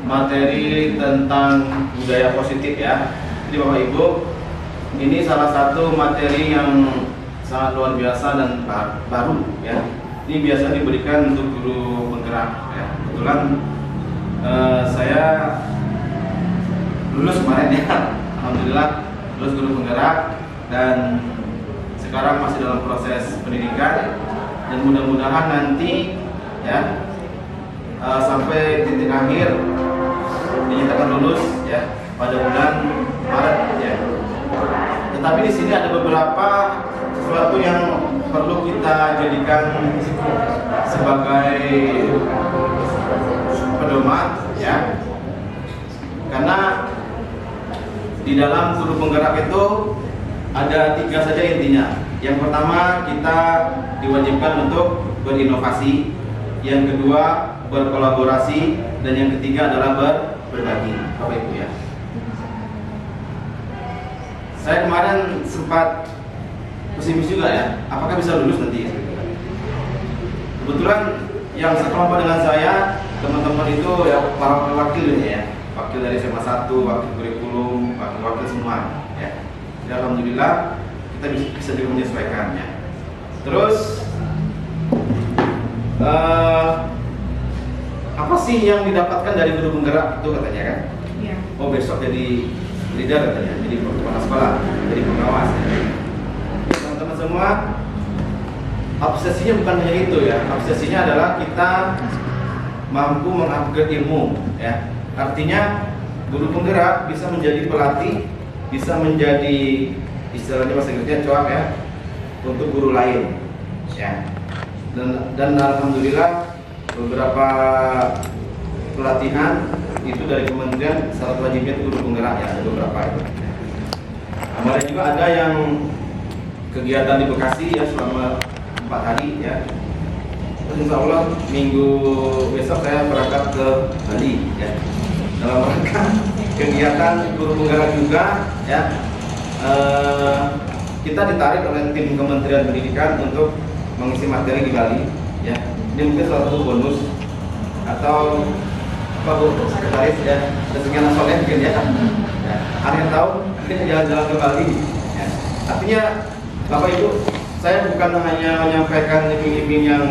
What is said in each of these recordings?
materi tentang budaya positif ya. Jadi Bapak Ibu, ini salah satu materi yang sangat luar biasa dan baru ya. Ini biasa diberikan untuk guru penggerak ya. Kebetulan saya lulus kemarin ya, alhamdulillah lulus guru penggerak dan sekarang masih dalam proses pendidikan dan mudah-mudahan nanti ya sampai titik akhir dinyatakan lulus ya pada bulan Maret ya. Tetapi di sini ada beberapa sesuatu yang perlu kita jadikan sebagai pedoman ya. Karena di dalam guru penggerak itu ada 3 saja intinya. Yang pertama, kita diwajibkan untuk berinovasi. Yang kedua, berkolaborasi. Dan yang ketiga adalah berbagi. Bapak Ibu ya. Saya kemarin sempat pesimis juga ya, apakah bisa lulus nanti ya? Kebetulan yang sekelompok dengan saya, teman-teman itu ya para wakil ya, wakil dari SMA 1, wakil kurikulum, wakil semua ya. Jadi alhamdulillah kita bisa juga menyesuaikan ya. Terus apa sih yang didapatkan dari guru penggerak itu katanya kan? Iya. Oh besok jadi leader katanya, jadi kepala sekolah, jadi pengawas ya. Teman-teman semua, obsesinya bukan hanya itu ya. Obsesinya adalah kita mampu mengupgrade ilmu ya. Artinya guru penggerak bisa menjadi pelatih, bisa menjadi istilahnya bahasa Inggrisnya coak ya, untuk guru lain ya. Dan alhamdulillah beberapa pelatihan itu dari kementerian syarat wajibnya guru penggerak ya, ada beberapa itu. Kemudian juga ada yang kegiatan di Bekasi ya selama 4 hari ya. Terus insya Allah minggu besok saya berangkat ke Bali ya. Dalam rangka kegiatan guru penggerak juga ya. Kita ditarik oleh tim Kementerian Pendidikan untuk mengisi materi di Bali ya. Ini mungkin salah satu bonus atau apa Bu sekretaris ya, ada sekian soleh mungkin ya. Akhir tahun kita jalan-jalan ke Bali ya. Artinya Bapak Ibu, saya bukan hanya menyampaikan iming-iming yang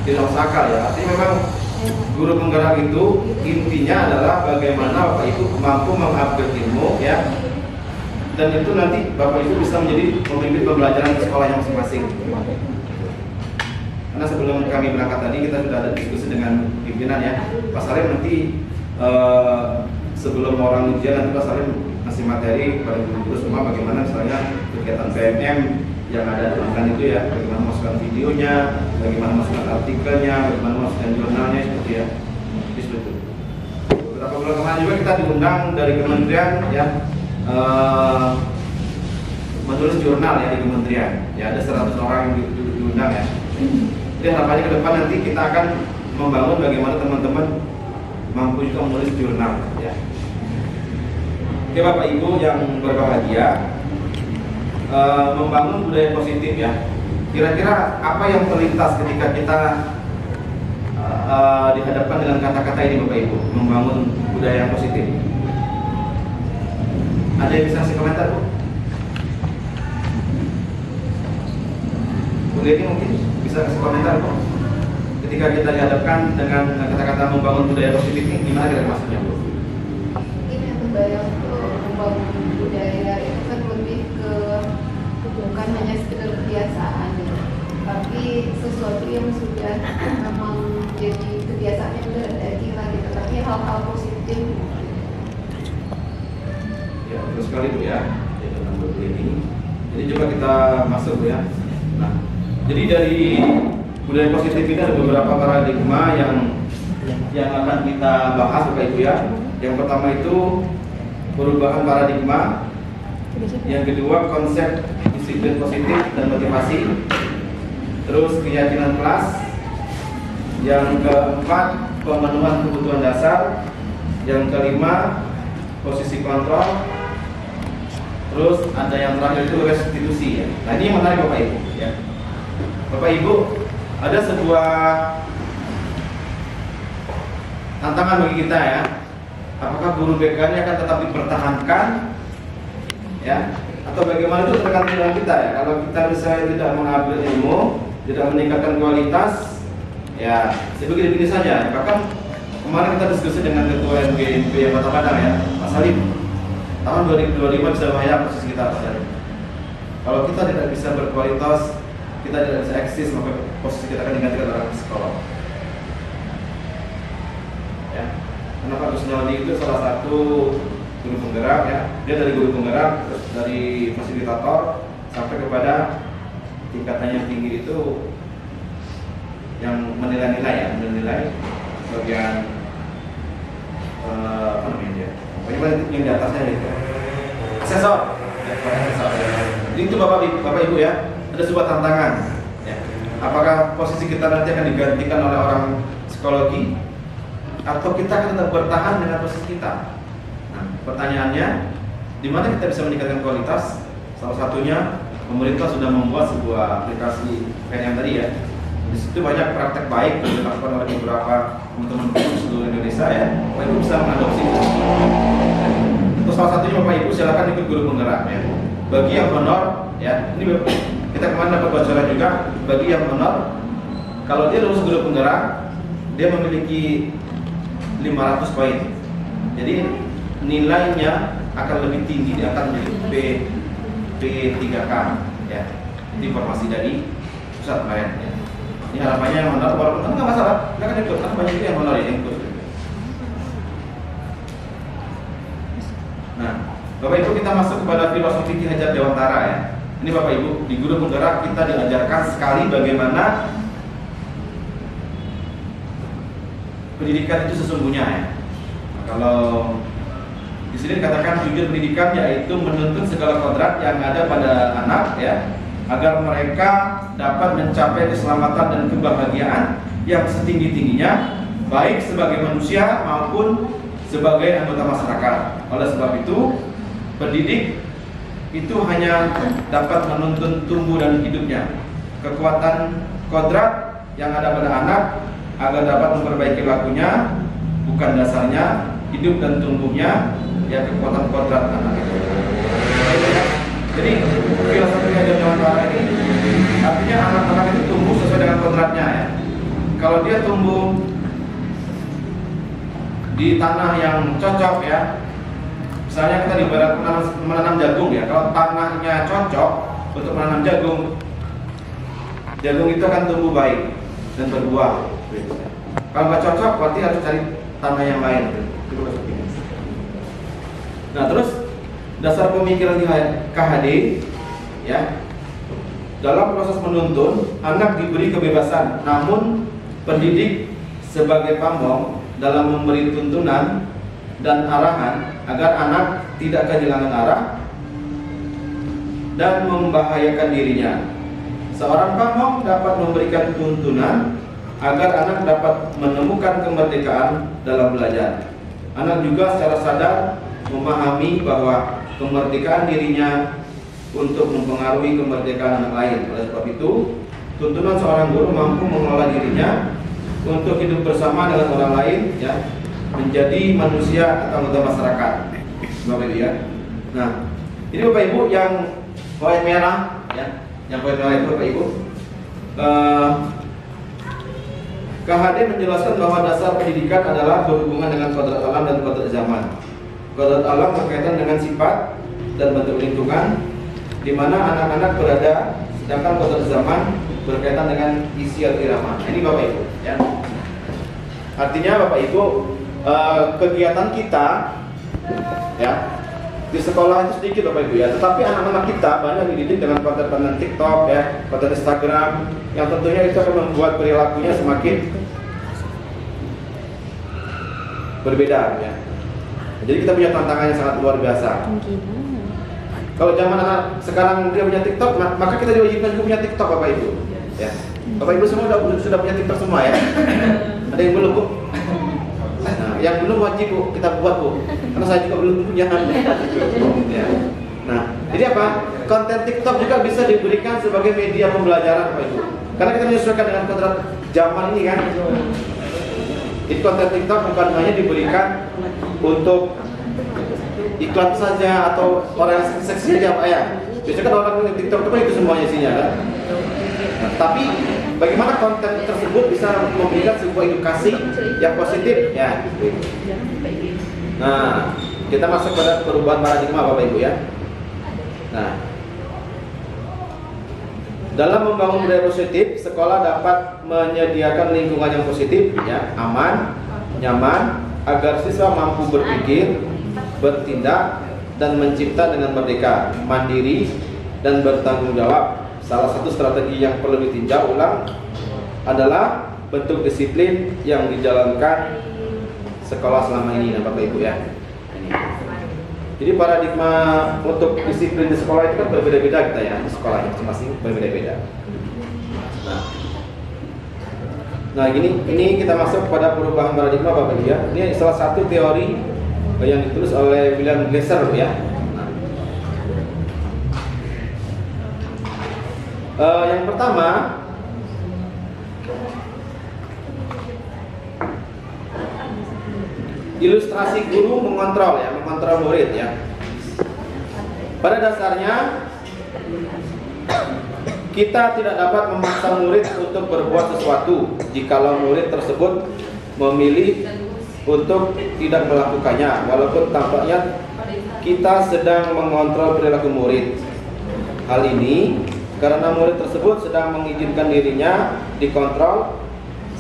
tidak masuk akal ya. Artinya memang guru penggerak itu intinya adalah bagaimana Bapak Ibu mampu mengupgrade ilmu ya. Dan itu nanti Bapak Ibu bisa menjadi pemimpin pembelajaran di sekolah yang masing-masing. Karena sebelum kami berangkat tadi kita sudah ada diskusi dengan pimpinan ya. Pak Salim nanti sebelum orang ujian nanti Pak Salim ngasih materi kepada guru-guru semua bagaimana misalnya kegiatan PMM yang ada dalam itu ya, bagaimana masukkan videonya, bagaimana masukkan artikelnya, bagaimana masukkan jurnalnya seperti ya. Jadi seperti itu. Beberapa bulan kemarin juga kita diundang dari kementerian ya. Menulis jurnal ya di kementerian ya, ada 100 orang yang diundang ya. Jadi harapannya ke depan nanti kita akan membangun bagaimana teman-teman mampu juga menulis jurnal ya. Oke Bapak Ibu yang berbahagia, membangun budaya positif ya. Kira-kira apa yang terlintas ketika kita dihadapkan dengan kata-kata ini Bapak Ibu, membangun budaya yang positif? Ada yang bisa kasih komentar Bu? Bu Leni mungkin bisa kasih komentar Bu? Ketika kita dihadapkan dengan kata-kata membangun budaya positif ini, gimana kira-kira maksudnya Bu? Ini budaya untuk membangun budaya itu kan lebih ke bukan hanya sekedar kebiasaan ya, tapi sesuatu yang sudah memang jadi kebiasaan yang sudah ada kita gitu, tapi hal-hal positif. Ya, terus sekali Bu ya, tentang ini. Jadi coba kita masuk Bu ya. Nah, jadi dari budaya positif ini ada beberapa paradigma yang akan kita bahas Bapak Ibu ya. Yang pertama itu perubahan paradigma. Yang kedua konsep disiplin positif dan motivasi. Terus keyakinan kelas. Yang keempat pemenuhan kebutuhan dasar. Yang kelima posisi kontrol. Terus ada yang terakhir itu restitusi ya. Nah ini yang menarik Bapak Ibu ya. Bapak Ibu, ada sebuah tantangan tantangan bagi kita ya. Apakah guru BK ini akan tetap dipertahankan ya, atau bagaimana, itu tergantung dengan kita ya. Kalau kita misalnya tidak mengambil ilmu, tidak meningkatkan kualitas, ya begini-begini saja. Bahkan kemarin kita diskusi dengan Ketua MGMP yang Kota Padang ya, Pak Salim. Tahun 2025 bisa bahaya posisi kita, Pak Salim. Kalau kita tidak bisa berkualitas, kita tidak bisa eksis, maka posisi kita akan digantikan orang psikolog. Ya. Karena Pak Kusnaldi itu salah satu guru penggerak ya. Dia dari guru penggerak, terus dari fasilitator sampai kepada tingkatan yang tinggi itu yang menilai-nilai bagian apa namanya dia? Pokoknya yang di atasnya itu. Asesor. Ya, asesor. Jadi itu Bapak Ibu ya, ada sebuah tantangan. Ya. Apakah posisi kita nanti akan digantikan oleh orang psikologi, atau kita akan tetap bertahan dengan posisi kita? Nah, pertanyaannya, di mana kita bisa meningkatkan kualitas? Salah satunya, pemerintah sudah membuat sebuah aplikasi kayak yang tadi ya. Di situ banyak praktek baik yang dilakukan oleh beberapa teman-teman di seluruh Indonesia ya. Bapak Ibu bisa mengadopsi. Untuk salah satunya Bapak Ibu silakan ikut guru penggerak ya. Bagi yang honor ya, ini kita kemarin dapat bocoran juga. Bagi yang honor, kalau dia lulus guru penggerak, dia memiliki 500 poin. Jadi nilainya akan lebih tinggi, dia akan menjadi P3K ya. Ini informasi dari pusat kemarin ya. Ini harapannya yang honor, walaupun nggak masalah, nggak akan ikut, karena banyak yang honor yang ikut. Nah, Bapak Ibu kita masuk kepada filosofi Ki Hajar Dewantara ya. Ini Bapak Ibu, di guru penggerak kita diajarkan sekali bagaimana pendidikan itu sesungguhnya ya. Nah, kalau di sini dikatakan tujuan pendidikan yaitu menuntun segala kodrat yang ada pada anak ya, agar mereka dapat mencapai keselamatan dan kebahagiaan yang setinggi-tingginya, baik sebagai manusia maupun sebagai anggota masyarakat. Oleh sebab itu, pendidik itu hanya dapat menuntun tumbuh dan hidupnya, kekuatan kodrat yang ada pada anak agar dapat memperbaiki lakunya, bukan dasarnya hidup dan tumbuhnya, ya kekuatan kodrat anak itu. Jadi filosofi Hajar Dewantara ini artinya anak-anak itu tumbuh sesuai dengan kodratnya ya. Kalau dia tumbuh di tanah yang cocok ya, misalnya kita ibarat menanam jagung ya, kalau tanahnya cocok untuk menanam jagung, jagung itu akan tumbuh baik dan berbuah. Kalau nggak cocok, berarti harus cari tanah yang lain. Nah terus dasar pemikiran KHD ya, dalam proses menuntun anak diberi kebebasan, namun pendidik sebagai pamong dalam memberi tuntunan dan arahan agar anak tidak kehilangan arah dan membahayakan dirinya. Seorang pamong dapat memberikan tuntunan agar anak dapat menemukan kemerdekaan dalam belajar. Anak juga secara sadar memahami bahwa kemerdekaan dirinya untuk mempengaruhi kemerdekaan anak lain. Oleh sebab itu, tuntunan seorang guru mampu mengelola dirinya untuk hidup bersama dengan orang lain, ya, menjadi manusia atau anggota masyarakat. Bapak Ibu ya. Nah, ini Bapak Ibu yang poin merah, ya, yang poin merah itu Bapak Ibu. KHD menjelaskan bahwa dasar pendidikan adalah berhubungan dengan kodrat alam dan kodrat zaman. Kodrat alam berkaitan dengan sifat dan bentuk lingkungan di mana anak-anak berada, sedangkan kodrat zaman berkaitan dengan isi atau irama. Ini Bapak Ibu, ya. Artinya Bapak Ibu, kegiatan kita, ya, di sekolah itu sedikit Bapak Ibu ya, tetapi anak-anak kita banyak dididik dengan konten-konten TikTok, ya, konten Instagram, yang tentunya itu akan membuat perilakunya semakin berbeda, ya. Jadi kita punya tantangan yang sangat luar biasa. Kalau zaman anak sekarang dia punya TikTok, maka kita diwajibkan juga punya TikTok Bapak Ibu. Ya. Bapak Ibu semua sudah punya TikTok semua ya? Ada yang belum Bu? Nah, yang belum wajib Bu, kita buat Bu. Karena saya juga belum punya. Ya. Nah, jadi apa? Konten TikTok juga bisa diberikan sebagai media pembelajaran Bapak Ibu. Karena kita menyesuaikan dengan kodrat zaman ini kan. Jadi konten TikTok bukan hanya diberikan untuk iklan saja atau orang yang seksi saja Pak ya. Biasanya kan orang yang TikTok itu semuanya isinya kan. Nah, tapi bagaimana konten tersebut bisa memberikan sebuah edukasi yang positif ya. Nah, kita masuk pada perubahan paradigma Bapak Ibu ya. Nah, dalam membangun budaya positif, sekolah dapat menyediakan lingkungan yang positif ya, aman, nyaman, agar siswa mampu berpikir, bertindak, dan mencipta dengan merdeka, mandiri, dan bertanggung jawab. Salah satu strategi yang perlu ditinjau ulang adalah bentuk disiplin yang dijalankan sekolah selama ini, nah, Bapak Ibu ya. Jadi paradigma untuk disiplin di sekolah itu kan berbeda-beda kita ya, di sekolah masing-masing berbeda-beda. Nah, ini kita masuk pada perubahan paradigma Bapak Ibu ya. Ini salah satu teori yang ditulis oleh William Glasser ya. Yang pertama, ilustrasi guru mengontrol ya, mengontrol murid ya. Pada dasarnya kita tidak dapat memaksa murid untuk berbuat sesuatu jikalau murid tersebut memilih untuk tidak melakukannya, walaupun tampaknya kita sedang mengontrol perilaku murid. Hal ini karena murid tersebut sedang mengizinkan dirinya dikontrol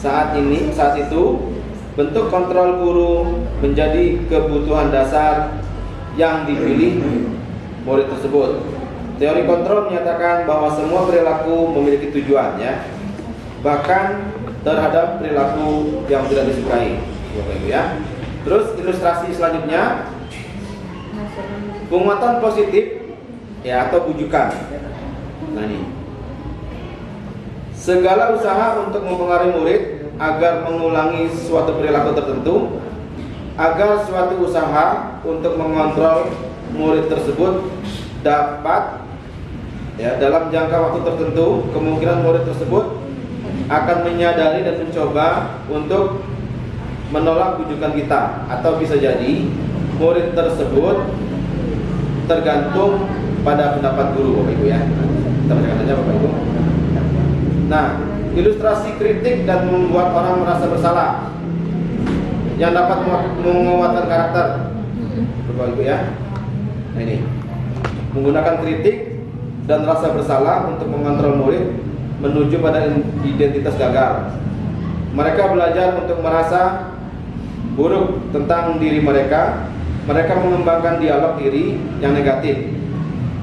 saat itu. Bentuk kontrol guru menjadi kebutuhan dasar yang dipilih murid tersebut. Teori kontrol menyatakan bahwa semua perilaku memiliki tujuan ya, bahkan terhadap perilaku yang tidak disukai. Ya. Terus ilustrasi selanjutnya, penguatan positif ya atau bujukan. Nah ini, segala usaha untuk mempengaruhi murid agar mengulangi suatu perilaku tertentu, agar suatu usaha untuk mengontrol murid tersebut dapat ya dalam jangka waktu tertentu, kemungkinan murid tersebut akan menyadari dan mencoba untuk menolak bujukan kita, atau bisa jadi murid tersebut tergantung pada pendapat guru Bapak Ibu ya. Kita bacakan saja Bapak Ibu. Nah, ilustrasi kritik dan membuat orang merasa bersalah yang dapat menguatkan karakter Bapak Ibu ya. Nah ini, menggunakan kritik dan rasa bersalah untuk mengontrol murid menuju pada identitas gagal. Mereka belajar untuk merasa buruk tentang diri mereka. Mereka mengembangkan dialog diri yang negatif.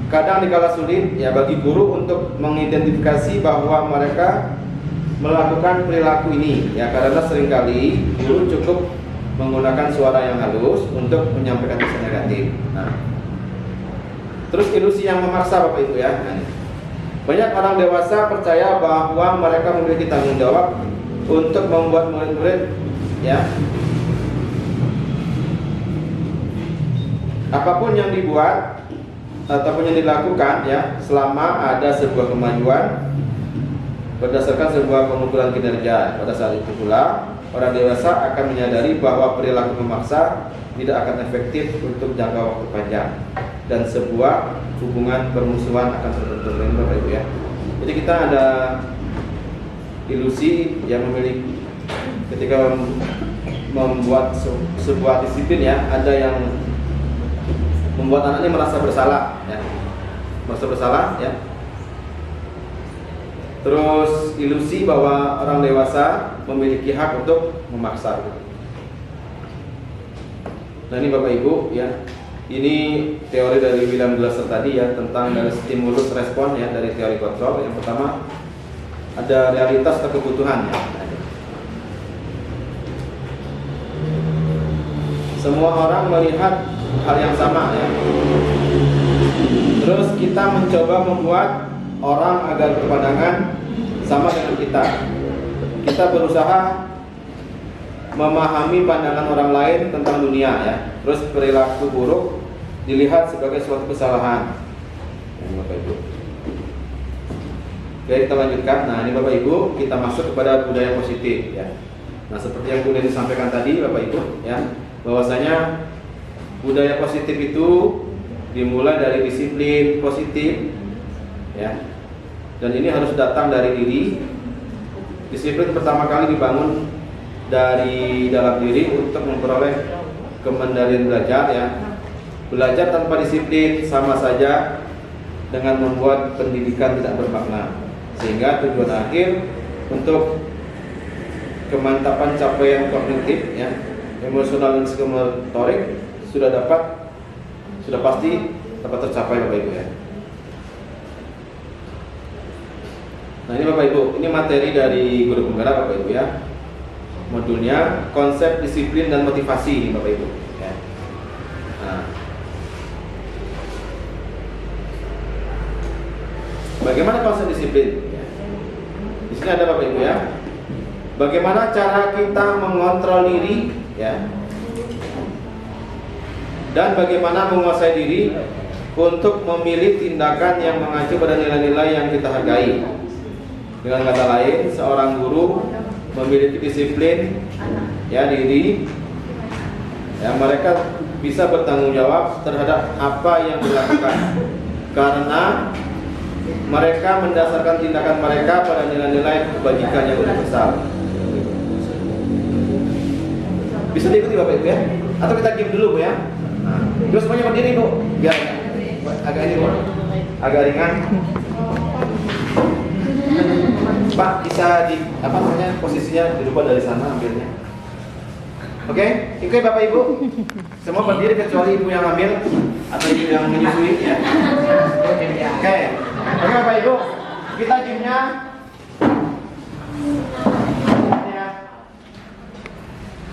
Kadang dikala sulit ya bagi guru untuk mengidentifikasi bahwa mereka melakukan perilaku ini ya, karena seringkali guru cukup menggunakan suara yang halus untuk menyampaikan pesan negatif. Nah, terus ilusi yang memaksa Bapak Ibu ya. Banyak orang dewasa percaya bahwa mereka memiliki tanggung jawab untuk membuat murid-murid ya apapun yang dibuat ataupun yang dilakukan ya, selama ada sebuah kemajuan berdasarkan sebuah pengukuran kinerja. Pada saat itu pula orang dewasa akan menyadari bahwa perilaku memaksa tidak akan efektif untuk jangka waktu panjang dan sebuah hubungan permusuhan akan terbentuk, Bapak Ibu ya. Jadi kita ada ilusi yang memiliki ketika membuat sebuah disiplin ya, ada yang membuat anaknya merasa bersalah ya, merasa bersalah ya. Terus ilusi bahwa orang dewasa memiliki hak untuk memaksa. Nah ini Bapak Ibu ya, ini teori dari William Glasser tadi ya, tentang dari stimulus respon ya, dari teori kontrol. Yang pertama ada realitas atau kebutuhan ya. Semua orang melihat hal yang sama ya. Terus kita mencoba membuat orang agar berpandangan sama dengan kita. Kita berusaha memahami pandangan orang lain tentang dunia ya. Terus perilaku buruk dilihat sebagai suatu kesalahan. Ini Bapak Ibu. Oke, kita lanjutkan. Nah ini Bapak Ibu, kita masuk kepada budaya positif ya. Nah, seperti yang sudah disampaikan tadi Bapak Ibu ya, bahwasanya budaya positif itu dimulai dari disiplin positif ya. Dan ini harus datang dari diri. Disiplin pertama kali dibangun dari dalam diri untuk memperoleh kemandirian belajar ya. Belajar tanpa disiplin sama saja dengan membuat pendidikan tidak bermakna. Sehingga tujuan akhir untuk kemantapan capaian kognitif ya, emosional dan psikomotorik sudah pasti dapat tercapai Bapak Ibu ya. Nah, ini Bapak Ibu, ini materi dari guru penggerak Bapak Ibu ya. Modulnya konsep disiplin dan motivasi ini Bapak Ibu ya. Nah, bagaimana konsep disiplin? Di sini ada Bapak Ibu ya. Bagaimana cara kita mengontrol diri ya. Dan bagaimana menguasai diri untuk memilih tindakan yang mengacu pada nilai-nilai yang kita hargai. Dengan kata lain, seorang guru memiliki disiplin ya diri ya, mereka bisa bertanggung jawab terhadap apa yang dilakukan karena mereka mendasarkan tindakan mereka pada nilai-nilai kebajikan yang universal. Bisa diikuti Bapak Ibu ya, atau kita diam dulu Bu ya. Nah, terus semuanya berdiri Bu, biar agak ini Bu, agak ringan. Pak, bisa di apa namanya posisinya dirubah dari sana ambilnya. Oke, oke Bapak Ibu, semua berdiri kecuali ibu yang hamil atau ibu yang menyusui ya. Oke, oke Bapak Ibu, kita gymnya.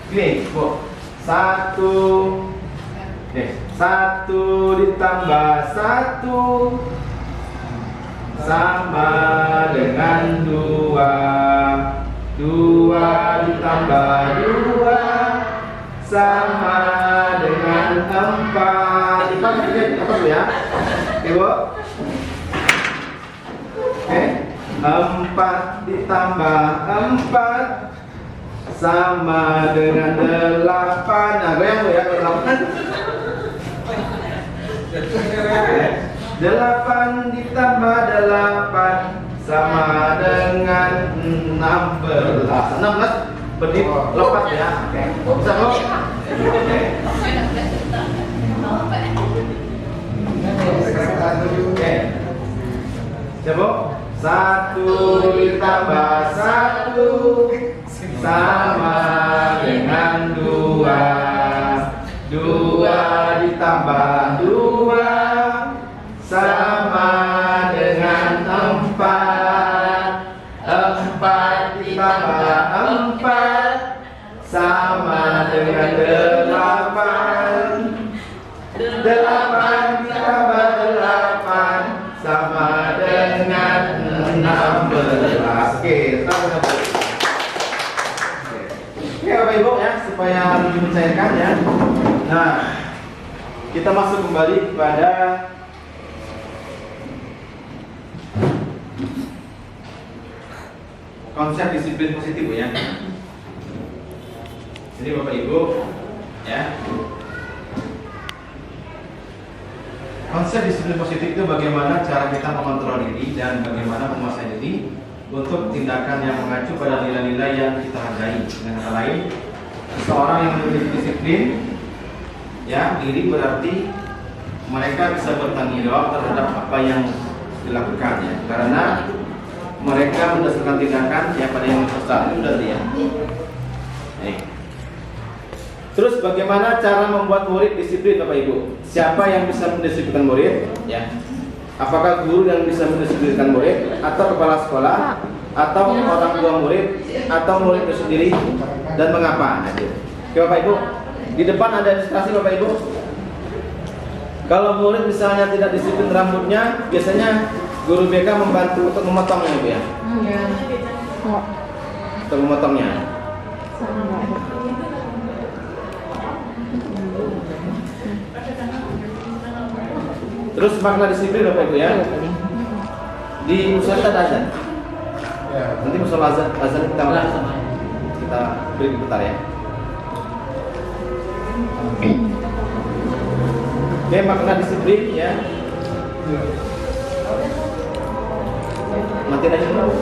Gini Bu, 1 ditambah 1 sama dengan 2 ditambah 2 sama dengan 4. Apa tuh ya? Ibu? Oke, 4 ditambah 4 sama dengan 8. Nah, goyang Bu ya, 8 ditambah 8 sama dengan 16 berdiri lompat ya. Oke. Bisa Bu? Oke. Coba 1 ditambah 1 sama dengan 2 ditambah 2 sama dengan 4 ditambah 4 sama dengan 8 ditambah 8 sama dengan 16. Oke, oke Bapak Ibu ya, supaya lebih mencairkan ya. Nah, kita masuk kembali kepada konsep disiplin positif ya. Jadi Bapak Ibu ya, konsep disiplin positif itu bagaimana cara kita mengontrol diri dan bagaimana menguasai diri untuk tindakan yang mengacu pada nilai-nilai yang kita hargai. Dengan kata lain, seseorang yang memiliki disiplin ya diri berarti mereka bisa bertanggung jawab terhadap apa yang dilakukan ya, karena mereka mendasarkan tindakan ya pada yang universal. Itu udah dia. Terus bagaimana cara membuat murid disiplin Bapak Ibu? Siapa yang bisa mendisiplinkan murid? Ya. Apakah guru yang bisa mendisiplinkan murid, atau kepala sekolah, atau orang tua murid, atau murid itu sendiri, dan mengapa? Nah, oke Bapak Ibu, di depan ada ilustrasi Bapak Ibu. Kalau murid misalnya tidak disiplin rambutnya, biasanya guru BK membantu untuk memotongnya Ibu ya. Untuk memotongnya. Terus makna disiplin Bapak Ibu ya. Di musola ada azan. Nanti musola azan kita kita beri bentar ya. Oke, makna disiplin ya. Mati aja dulu.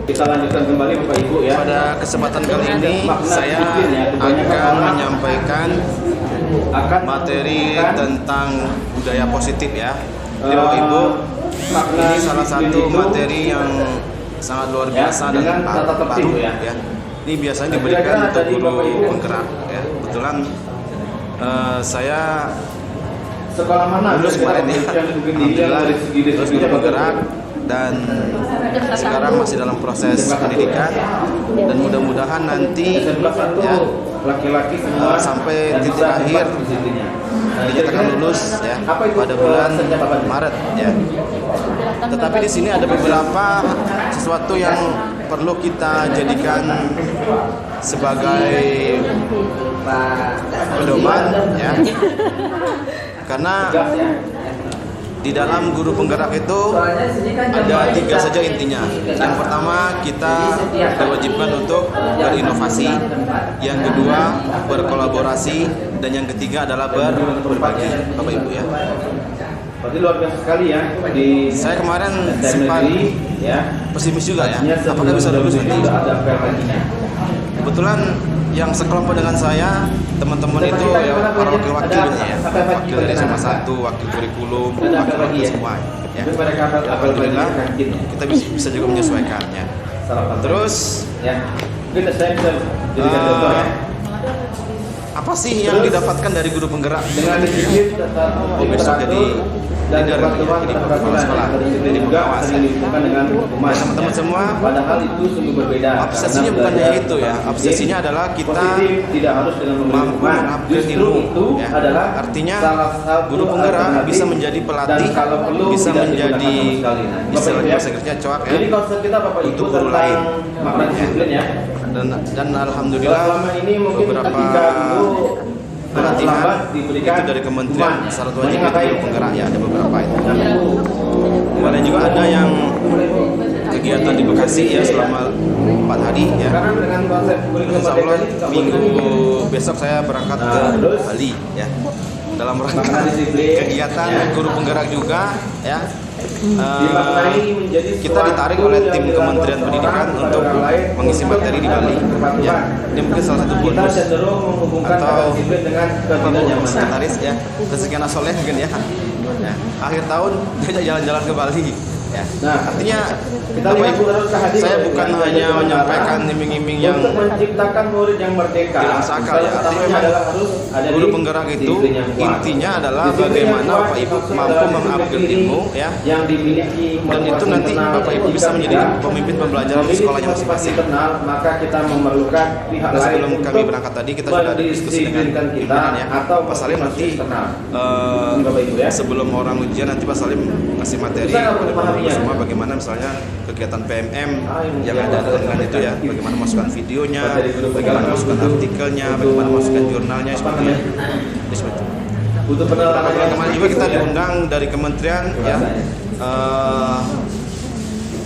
Kita lanjutkan kembali Bapak Ibu ya. Pada kesempatan kali ini Makna saya disiplin ya, akan menyampaikan akan materi menunjukkan, tentang budaya positif ya. Jadi Bapak Ibu, makna ini salah disiplin satu itu materi yang sangat luar ya, biasa dan dengan tata tertib baru ya. ya. Ini biasanya Nah, diberikan kira-kira untuk tadi guru Bapak Ibu penggerak ya. Kebetulan saya sekolah mana lulus kemarin ya, alhamdulillah terus guru penggerak dan sekarang masih dalam proses pendidikan dan mudah-mudahan nanti ya laki-laki semua sampai dan titik bisa akhir dapat disiplinnya. dinyatakan lulus ya Apa itu, pada bulan senja kapan? Maret ya. Tetapi di sini ada beberapa sesuatu yang perlu kita jadikan sebagai pedoman ya. Karena Gas ya. di dalam guru penggerak itu ada 3 saja intinya. Yang pertama, kita diwajibkan untuk berinovasi. Yang kedua, berkolaborasi. Dan yang ketiga adalah berbagi, Bapak Ibu ya. Berarti luar biasa sekali ya di Saya kemarin STM sempat negeri ya. pesimis juga ya, Artinya apakah bisa lulus nanti? sudah ada PLN-nya. Kebetulan yang sekelompok dengan saya, teman-teman itu ya para wakil-wakilnya ya, wakil dari sama satu, wakil kurikulum, wakil semua ya. Alhamdulillah kita bisa juga menyesuaikannya. Terus ya. Mungkin saya bisa jadikan contoh ya. apa sih yang didapatkan dari guru penggerak Dengan disiplin Oh, besok jadi dan leader kepatuhan jadi terhadap kepala sekolah, disiplin jadi juga pengawas. sering dihubungkan dengan hukuman. Teman-teman semua, Padahal itu sungguh berbeda. obsesinya Karena bukan belajar itu ya, obsesinya adalah kita positif tidak harus dengan memberi mampu hukuman. mengupgrade Justru ilmu itu ya. adalah Artinya salah satu guru penggerak alternatif bisa menjadi pelatih, dan kalau perlu bisa tidak menjadi digunakan sama sekali. Nah, Bapak istilahnya Ibu ya. bahasa Inggrisnya coak ya. Jadi konsep kita Bapak Ibu Untuk guru tentang lain. makna disiplin ya. Dan alhamdulillah Selama ini mungkin beberapa ketika dulu pelatihan lambat diberikan itu dari kementerian hukuman. salah satu wajib Semuanya itu ngapain? guru penggerak ya, ada beberapa itu. Nah, Bu. Kemarin juga ada yang kegiatan di Bekasi ya selama 4 hari ya. Karena dengan konsep kurikulum Insya Allah merdeka ini juga minggu besok saya berangkat ke terus Bali ya dalam makna rangka disiplin kegiatan ya. guru penggerak juga ya. Dimaknai menjadi Kita ditarik sesuatu oleh yang tim dilakukan Kementerian Pendidikan orang kepada untuk orang lain mengisi materi di Bali ya. Ini mungkin salah satu Kita bonus cenderung menghubungkan atau kata disiplin dengan ketidaknyamanan. sekretaris ya, rezekian soleh mungkin ya. Ya, akhir tahun diajak jalan-jalan ke Bali ya. Nah, Artinya kita Bapak lihat Ibu, terus kehadiran saya bukan ya, hanya sebagai menyampaikan pengarah iming-iming yang untuk menciptakan murid yang merdeka. bilang sakal ya. Salah Artinya satunya memang adalah harus ada guru di penggerak itu disiplin yang kuat. intinya adalah Disiplin yang bagaimana kuat Bapak Ibu dimaksud mampu adalah mengupgrade disiplin ilmu ya. yang dimiliki Dan itu motivasi nanti internal. Bapak Ibu bisa Jika menjadi tidak pemimpin pembelajaran di memiliki sekolahnya motivasi masing-masing. internal, maka kita memerlukan pihak Nah, lain sebelum untuk kami berangkat tadi kita sudah ada diskusi dengan mendisiplinkan kita pimpinan ya. atau Pak Salim motivasi nanti eksternal. Ini Bapak Ibu ya. sebelum orang ujian nanti Pak Salim ngasih materi Bisa nggak kepada memahaminya? semua bagaimana misalnya kegiatan PMM yang ada dengan itu ya, bagaimana masukkan videonya, bagaimana masukkan artikelnya, bagaimana masukkan jurnalnya seperti itu. Seperti itu. Butuh Beberapa penelitian bulan kemarin juga kita ya. diundang dari kementerian ya.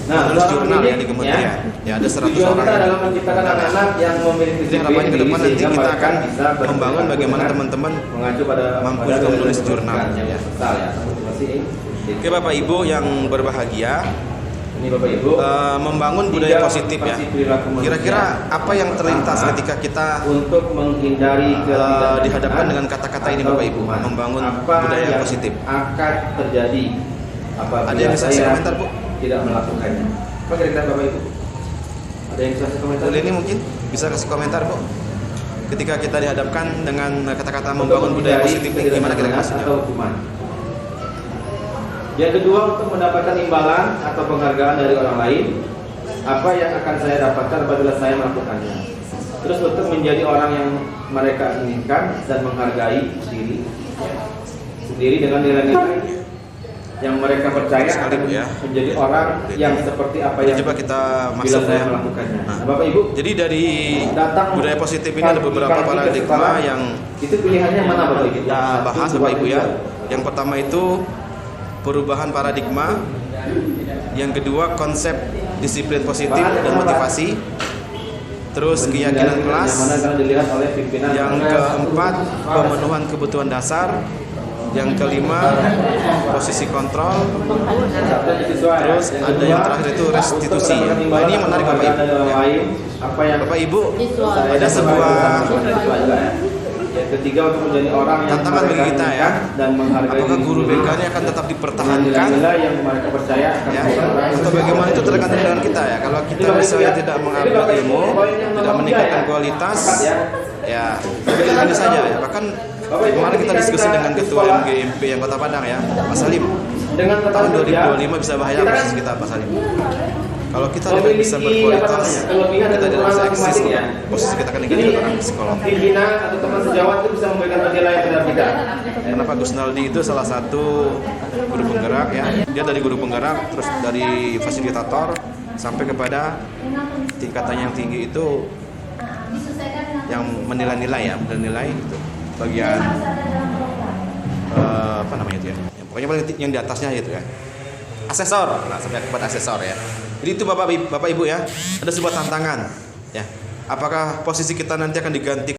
Nah, menulis dalam jurnal ini, ya di kementerian. Ya ada 100 tujuan orang. kita adalah menciptakan anak-anak yang memiliki Jadi harapannya ke depan nanti sehingga kita mereka akan bisa berpikir membangun bagaimana dengan teman-teman mengacu pada mampu pada juga menulis dasar jurnal, yang ya. universal ya. Motivasi ini. Oke Bapak Ibu yang berbahagia, Ini Bapak Ibu. membangun budaya positif ya. Kira-kira apa yang terlintas ketika kita untuk menghindari dihadapkan dengan kata-kata ini Bapak Ibu, membangun budaya positif. Akan terjadi apabila Ada yang bisa saya kasih komentar Bu? tidak melakukannya. Apa kira-kira Bapak Ibu? Ada yang bisa kasih komentar? Bu Leni mungkin bisa kasih komentar Bu. Ketika kita dihadapkan dengan kata-kata membangun budaya positif ini, gimana kira-kira maksudnya? Atau hukuman. Yang kedua, untuk mendapatkan imbalan atau penghargaan dari orang lain, apa yang akan saya dapatkan apabila saya melakukannya. Terus untuk menjadi orang yang mereka inginkan dan menghargai sendiri dengan nilai-nilai yang mereka percaya Sekali, akan Bu, ya. menjadi orang yang seperti apa yang Coba kita bila masuk saya ya. melakukannya. Nah, Nah, Bapak Ibu, Jadi dari datang budaya positif ini ada beberapa paradigma yang itu pilihannya mana Bapak Ibu? kita Yang bahas satu, Bapak dua, Ibu ya. tiga. Yang pertama itu perubahan paradigma, yang kedua konsep disiplin positif dan motivasi. Terus keyakinan kelas. Yang keempat, pemenuhan kebutuhan dasar. Yang kelima, posisi kontrol. Terus ada yang terakhir itu restitusi. Nah, ini yang menarik Bapak Ibu. Ya. Bapak Ibu, ada sebuah yang ketiga untuk menjadi orang yang tantangan bagi kita ya. Apakah guru BK ini akan tetap dipertahankan? Yang mereka percaya Ya, atau bagaimana itu tergantung dengan kita ya. Kalau kita misalnya tidak mengupload ilmu, tidak meningkatkan kualitas, ya ini saja ya. Bahkan kemarin kita diskusi dengan ketua MGMP yang Kota Padang ya, Mas Salim. Tahun 2025 bisa bahaya posisi kita, Pak Salim. Kalau kita tidak bisa berkualitas, kita tidak bisa eksis, posisi kita akan negatif orang psikolog. Pimpinan atau teman sejawat itu bisa memberikan nilai yang benar kita. Karena Pak Gusnaldi itu salah satu guru penggerak ya. Dia dari guru penggerak, terus dari fasilitator sampai kepada tingkatannya yang tinggi itu yang menilai-nilai ya, menilai itu bagian apa namanya itu ya. Pokoknya paling yang di atasnya itu ya. Asesor, nah sampai kepada asesor ya. Jadi itu Bapak Ibu ya, ada sebuah tantangan ya. Apakah posisi kita nanti akan diganti